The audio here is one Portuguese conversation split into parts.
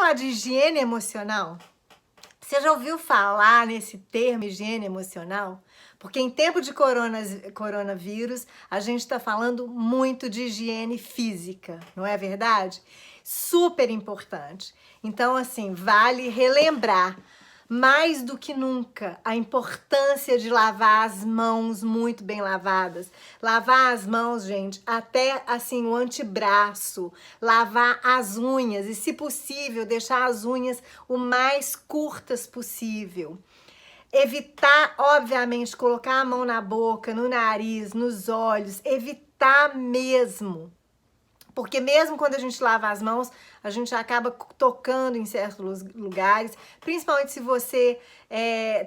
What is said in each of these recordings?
falar de higiene emocional? Você já ouviu falar nesse termo higiene emocional? Porque em tempo de coronavírus, a gente está falando muito de higiene física, não é verdade? Super importante. Então, assim, vale relembrar mais do que nunca a importância de lavar as mãos muito bem lavadas. Lavar as mãos, gente, até assim o antebraço, lavar as unhas e, se possível, deixar as unhas o mais curtas possível. Evitar, obviamente, colocar a mão na boca, no nariz, nos olhos, evitar mesmo. Porque mesmo quando a gente lava as mãos, a gente acaba tocando em certos lugares, principalmente se você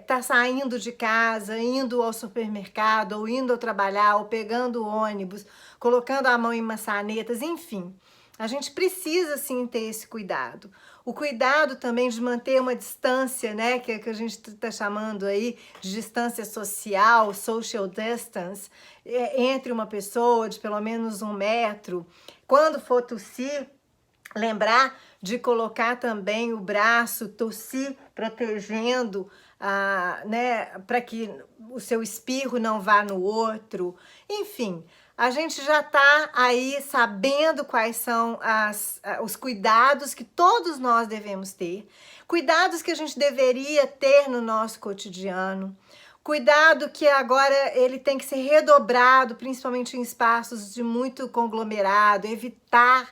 tá saindo de casa, indo ao supermercado, ou indo ao trabalhar, ou pegando o ônibus, colocando a mão em maçanetas, enfim. A gente precisa sim ter esse cuidado. O cuidado também de manter uma distância, né, que a gente está chamando aí de distância social, social distance, entre uma pessoa de pelo menos 1 metro. Quando for tossir, lembrar de colocar também o braço, tossir, protegendo, né, para que o seu espirro não vá no outro. Enfim, a gente já está aí sabendo quais são os cuidados que todos nós devemos ter, cuidados que a gente deveria ter no nosso cotidiano. Cuidado que agora ele tem que ser redobrado, principalmente em espaços de muito conglomerado, evitar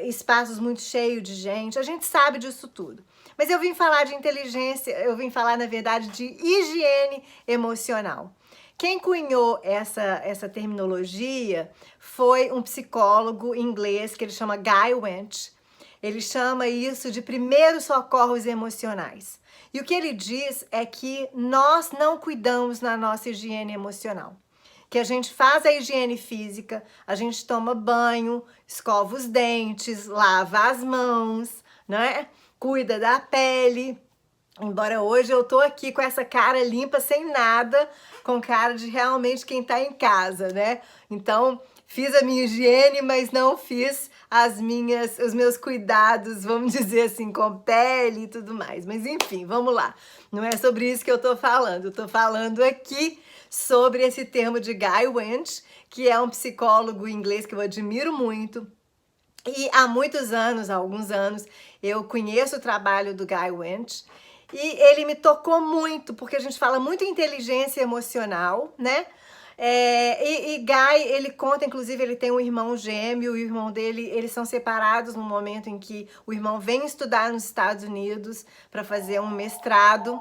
espaços muito cheios de gente. A gente sabe disso tudo. Mas eu vim falar de inteligência, eu vim falar, na verdade, de higiene emocional. Quem cunhou essa terminologia foi um psicólogo inglês que ele chama Guy Winch. Ele chama isso de primeiros socorros emocionais. E o que ele diz é que nós não cuidamos na nossa higiene emocional. Que a gente faz a higiene física, a gente toma banho, escova os dentes, lava as mãos, né? Cuida da pele. Embora hoje eu tô aqui com essa cara limpa, sem nada, com cara de realmente quem tá em casa, né? Então, fiz a minha higiene, mas não fiz os meus cuidados, vamos dizer assim, com pele e tudo mais. Mas enfim, vamos lá. Não é sobre isso que eu tô falando. Eu tô falando aqui sobre esse termo de Guy Winch, que é um psicólogo inglês que eu admiro muito. E há muitos anos, há alguns anos, eu conheço o trabalho do Guy Winch. E ele me tocou muito, porque a gente fala muito em inteligência emocional, né? Guy, ele conta, inclusive, ele tem um irmão gêmeo, e o irmão dele, eles são separados no momento em que o irmão vem estudar nos Estados Unidos para fazer um mestrado.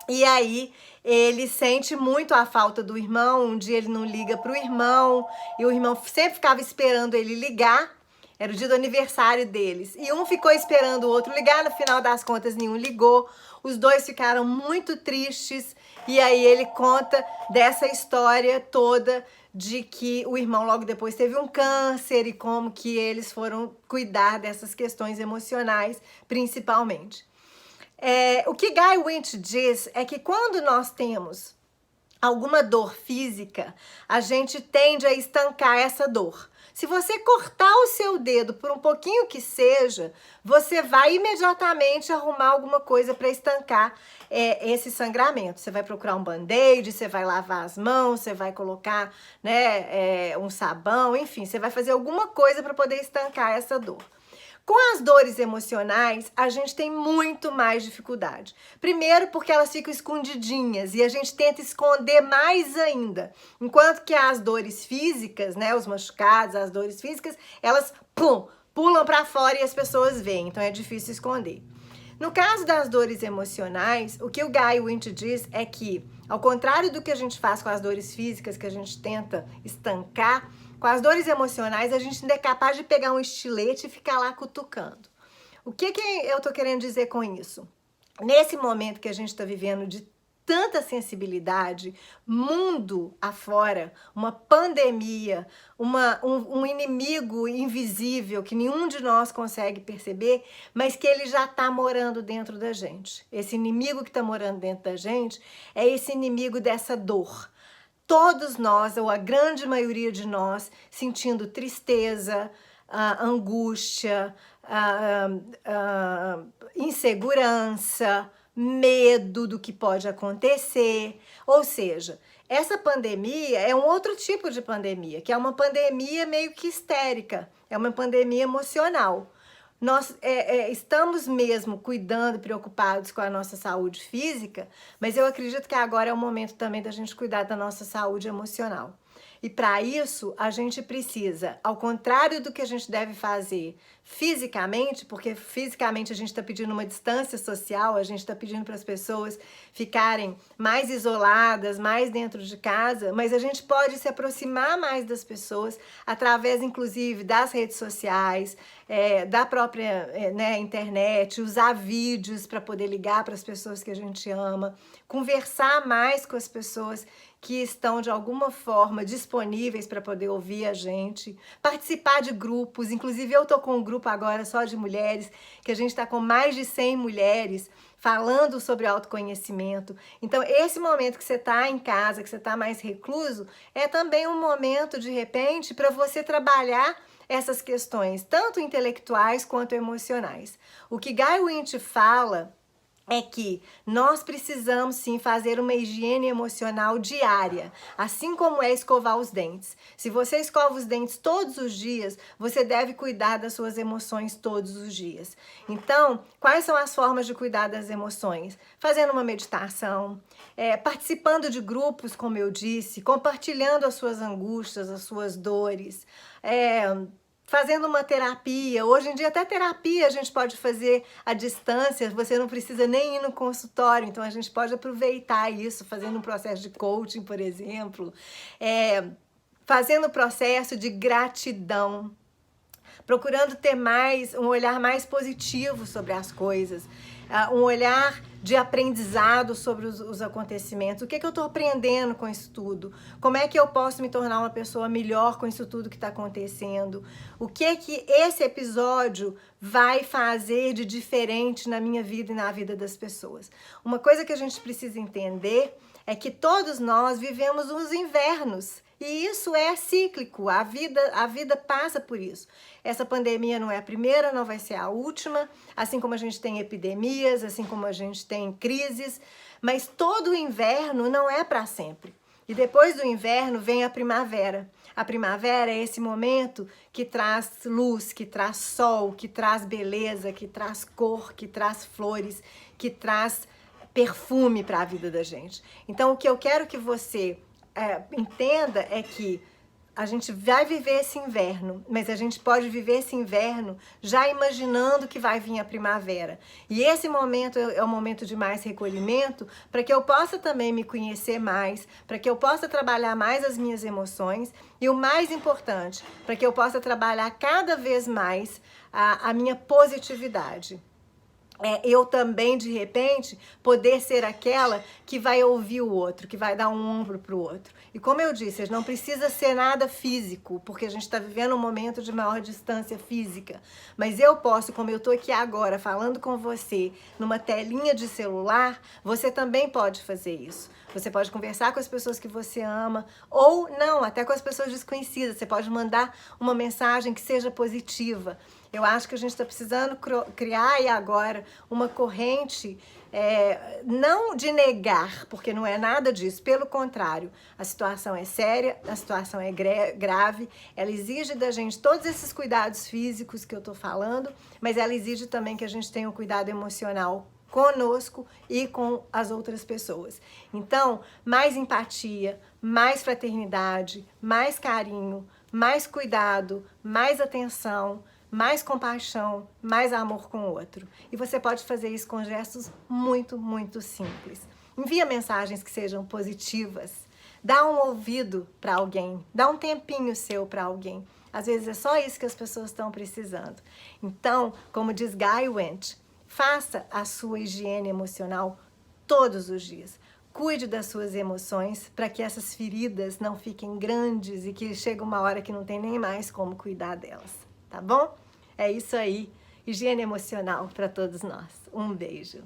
E aí ele sente muito a falta do irmão. Um dia ele não liga pro irmão, e o irmão sempre ficava esperando ele ligar. Era o dia do aniversário deles. E um ficou esperando o outro ligar, no final das contas nenhum ligou. Os dois ficaram muito tristes. E aí ele conta dessa história toda de que o irmão logo depois teve um câncer e como que eles foram cuidar dessas questões emocionais, principalmente. O que Guy Winch diz é que quando nós temos alguma dor física, a gente tende a estancar essa dor. Se você cortar o seu dedo por um pouquinho que seja, você vai imediatamente arrumar alguma coisa para estancar esse sangramento. Você vai procurar um band-aid, você vai lavar as mãos, você vai colocar, né, um sabão, enfim, você vai fazer alguma coisa para poder estancar essa dor. Com as dores emocionais, a gente tem muito mais dificuldade. Primeiro porque elas ficam escondidinhas e a gente tenta esconder mais ainda. Enquanto que as dores físicas, né, os machucados, as dores físicas, elas pulam para fora e as pessoas veem, então é difícil esconder. No caso das dores emocionais, o que o Guy Winch diz é que, ao contrário do que a gente faz com as dores físicas, que a gente tenta estancar, com as dores emocionais, a gente ainda é capaz de pegar um estilete e ficar lá cutucando. O que eu tô querendo dizer com isso? Nesse momento que a gente está vivendo de tanta sensibilidade, mundo afora, uma pandemia, um inimigo invisível que nenhum de nós consegue perceber, mas que ele já está morando dentro da gente. Esse inimigo que está morando dentro da gente é esse inimigo dessa dor. Todos nós, ou a grande maioria de nós, sentindo tristeza, angústia, insegurança, medo do que pode acontecer. Ou seja, essa pandemia é um outro tipo de pandemia, que é uma pandemia meio que histérica, é uma pandemia emocional. Nós estamos mesmo cuidando, preocupados com a nossa saúde física, mas eu acredito que agora é o momento também da gente cuidar da nossa saúde emocional. E para isso, a gente precisa, ao contrário do que a gente deve fazer fisicamente, porque fisicamente a gente está pedindo uma distância social, a gente está pedindo para as pessoas ficarem mais isoladas, mais dentro de casa, mas a gente pode se aproximar mais das pessoas através, inclusive, das redes sociais, da própria internet, usar vídeos para poder ligar para as pessoas que a gente ama, conversar mais com as pessoas que estão de alguma forma disponíveis para poder ouvir a gente, participar de grupos, inclusive eu tô com um grupo agora só de mulheres, que a gente está com mais de 100 mulheres falando sobre autoconhecimento. Então esse momento que você está em casa, que você está mais recluso, é também um momento de repente para você trabalhar essas questões, tanto intelectuais quanto emocionais. O que Guy Winch fala é que nós precisamos sim fazer uma higiene emocional diária, assim como é escovar os dentes. Se você escova os dentes todos os dias, você deve cuidar das suas emoções todos os dias. Então, quais são as formas de cuidar das emoções? Fazendo uma meditação, participando de grupos, como eu disse, compartilhando as suas angústias, as suas dores, fazendo uma terapia. Hoje em dia até terapia a gente pode fazer à distância, você não precisa nem ir no consultório, então a gente pode aproveitar isso, fazendo um processo de coaching, por exemplo, fazendo o processo de gratidão, procurando ter um olhar mais positivo sobre as coisas, um olhar de aprendizado sobre os acontecimentos. O que eu estou aprendendo com isso tudo? Como é que eu posso me tornar uma pessoa melhor com isso tudo que está acontecendo? O que esse episódio vai fazer de diferente na minha vida e na vida das pessoas? Uma coisa que a gente precisa entender é que todos nós vivemos uns invernos. E isso é cíclico, a vida passa por isso. Essa pandemia não é a primeira, não vai ser a última, assim como a gente tem epidemias, assim como a gente tem crises, mas todo o inverno não é para sempre. E depois do inverno vem a primavera. A primavera é esse momento que traz luz, que traz sol, que traz beleza, que traz cor, que traz flores, que traz perfume para a vida da gente. Então, o que eu quero que você entenda é que a gente vai viver esse inverno, mas a gente pode viver esse inverno já imaginando que vai vir a primavera. E esse momento é um momento de mais recolhimento para que eu possa também me conhecer mais, para que eu possa trabalhar mais as minhas emoções e o mais importante, para que eu possa trabalhar cada vez mais a minha positividade. Eu também, de repente, poder ser aquela que vai ouvir o outro, que vai dar um ombro para o outro. E como eu disse, não precisa ser nada físico, porque a gente está vivendo um momento de maior distância física. Mas eu posso, como eu estou aqui agora, falando com você, numa telinha de celular, você também pode fazer isso. Você pode conversar com as pessoas que você ama, ou não, até com as pessoas desconhecidas. Você pode mandar uma mensagem que seja positiva. Eu acho que a gente está precisando criar aí agora uma corrente, não de negar, porque não é nada disso, pelo contrário, a situação é séria, a situação é grave, ela exige da gente todos esses cuidados físicos que eu estou falando, mas ela exige também que a gente tenha um cuidado emocional conosco e com as outras pessoas. Então, mais empatia, mais fraternidade, mais carinho, mais cuidado, mais atenção, mais compaixão, mais amor com o outro. E você pode fazer isso com gestos muito, muito simples. Envia mensagens que sejam positivas. Dá um ouvido para alguém. Dá um tempinho seu para alguém. Às vezes é só isso que as pessoas estão precisando. Então, como diz Guy Winch, faça a sua higiene emocional todos os dias. Cuide das suas emoções para que essas feridas não fiquem grandes e que chega uma hora que não tem nem mais como cuidar delas. Tá bom? É isso aí. Higiene emocional para todos nós. Um beijo.